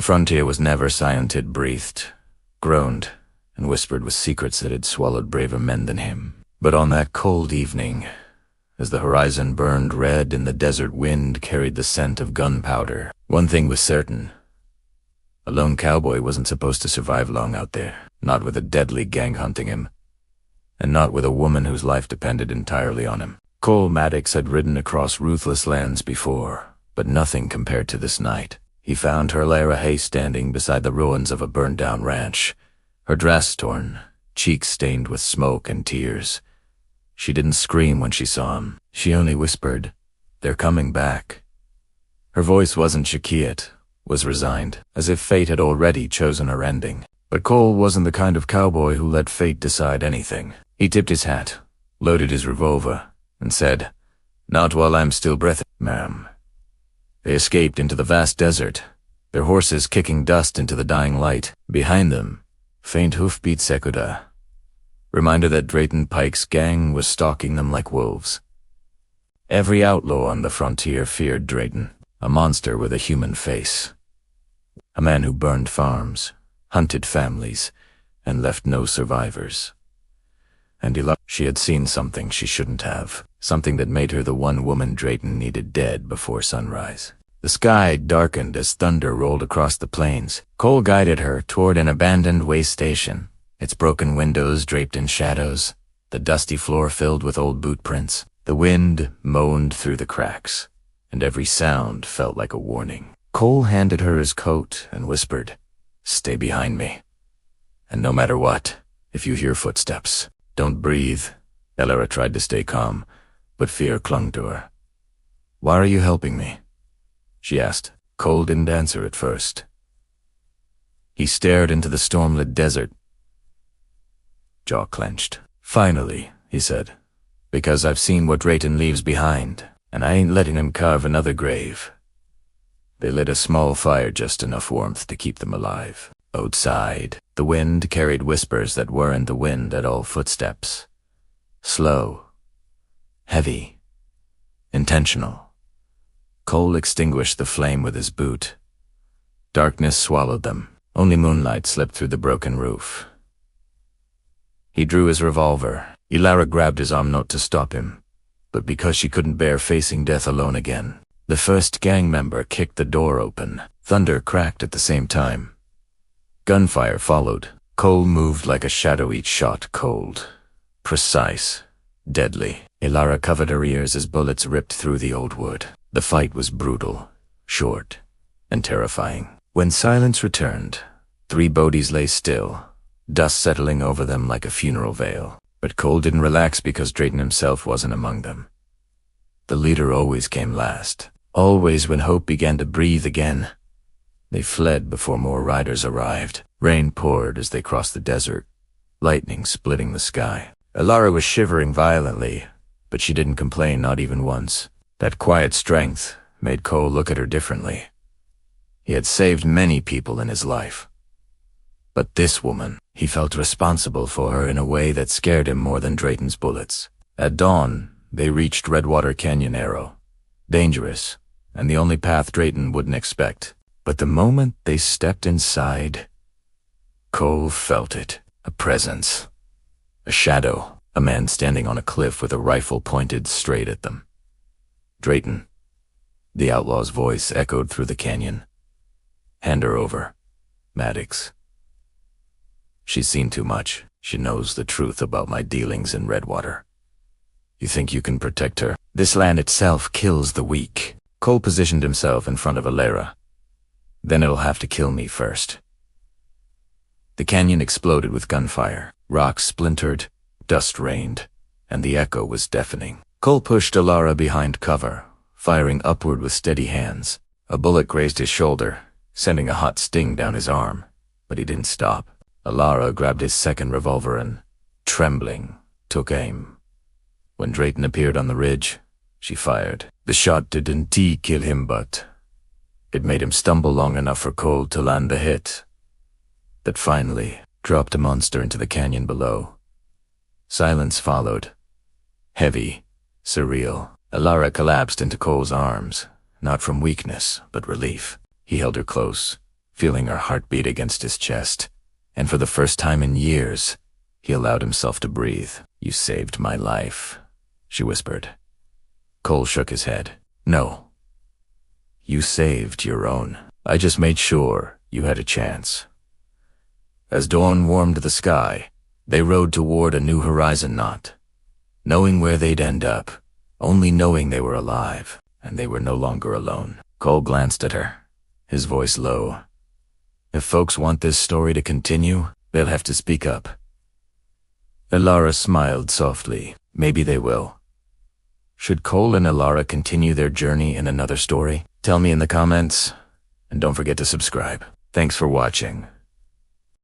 frontier was never silent. It breathed, groaned, and whispered with secrets that had swallowed braver men than him. But on that cold evening, as the horizon burned red and the desert wind carried the scent of gunpowder, one thing was certain. A lone cowboy wasn't supposed to survive long out there, not with a deadly gang hunting him, and not with a woman whose life depended entirely on him. Cole Maddox had ridden across ruthless lands before, but nothing compared to this night. He found her Lara Hay standing beside the ruins of a burned-down ranch, her dress torn, cheeks stained with smoke and tears. She didn't scream when she saw him. She only whispered, "They're coming back." Her voice wasn't Shakiat, was resigned, as if fate had already chosen her ending. But Cole wasn't the kind of cowboy who let fate decide anything. He tipped his hat, loaded his revolver, and said, "Not while I'm still breathing, ma'am." They escaped into the vast desert, their horses kicking dust into the dying light. Behind them, faint hoofbeats echoed a reminder that Drayton Pike's gang was stalking them like wolves. Every outlaw on the frontier feared Drayton, a monster with a human face. A man who burned farms, hunted families, and left no survivors. And she had seen something she shouldn't have, something that made her the one woman Drayton needed dead before sunrise. The sky darkened as thunder rolled across the plains. Cole guided her toward an abandoned way station, its broken windows draped in shadows, the dusty floor filled with old boot prints. The wind moaned through the cracks, and every sound felt like a warning. Cole handed her his coat and whispered, "Stay behind me. And no matter what, if you hear footsteps, don't breathe." Lara tried to stay calm, but fear clung to her. "Why are you helping me?" she asked. Cole didn't answer at first. He stared into the stormlit desert, jaw clenched. "Finally," he said, "because I've seen what Drayton leaves behind, and I ain't letting him carve another grave." They lit a small fire, just enough warmth to keep them alive. Outside, the wind carried whispers that weren't the wind at all. Footsteps. Slow. Heavy. Intentional. Cole extinguished the flame with his boot. Darkness swallowed them. Only moonlight slipped through the broken roof. He drew his revolver. Lara grabbed his arm, not to stop him, but because she couldn't bear facing death alone again. The first gang member kicked the door open. Thunder cracked at the same time. Gunfire followed. Cole moved like a shadow, each shot cold, precise, deadly. Lara covered her ears as bullets ripped through the old wood. The fight was brutal, short, and terrifying. When silence returned, 3 bodies lay still, dust settling over them like a funeral veil. But Cole didn't relax because Drayton himself wasn't among them. The leader always came last, always when hope began to breathe again. They fled before more riders arrived. Rain poured as they crossed the desert, lightning splitting the sky. Lara was shivering violently, but she didn't complain, not even once. That quiet strength made Cole look at her differently. He had saved many people in his life. But this woman, he felt responsible for her in a way that scared him more than Drayton's bullets. At dawn, they reached Redwater Canyon Arrow. Dangerous, and the only path Drayton wouldn't expect. But the moment they stepped inside, Cole felt it. A presence. A shadow. A man standing on a cliff with a rifle pointed straight at them. "Drayton." The outlaw's voice echoed through the canyon. "Hand her over, Maddox. She's seen too much. She knows the truth about my dealings in Redwater. You think you can protect her? This land itself kills the weak." Cole positioned himself in front of Lara. "Then it'll have to kill me first." The canyon exploded with gunfire. Rocks splintered, dust rained, and the echo was deafening. Cole pushed Lara behind cover, firing upward with steady hands. A bullet grazed his shoulder, sending a hot sting down his arm, but he didn't stop. Lara grabbed his second revolver and, trembling, took aim. When Drayton appeared on the ridge, she fired. The shot didn't kill him, but it made him stumble long enough for Cole to land the hit that finally dropped a monster into the canyon below. Silence followed. Heavy, surreal. Lara collapsed into Cole's arms, not from weakness, but relief. He held her close, feeling her heartbeat against his chest, and for the first time in years, he allowed himself to breathe. "You saved my life," she whispered. Cole shook his head. "No. You saved your own. I just made sure you had a chance." As dawn warmed the sky, they rode toward a new horizon, not knowing where they'd end up, only knowing they were alive, and they were no longer alone. Cole glanced at her, his voice low. "If folks want this story to continue, they'll have to speak up." Elara smiled softly. "Maybe they will." Should Cole and Elara continue their journey in another story? Tell me in the comments, and don't forget to subscribe. Thanks for watching.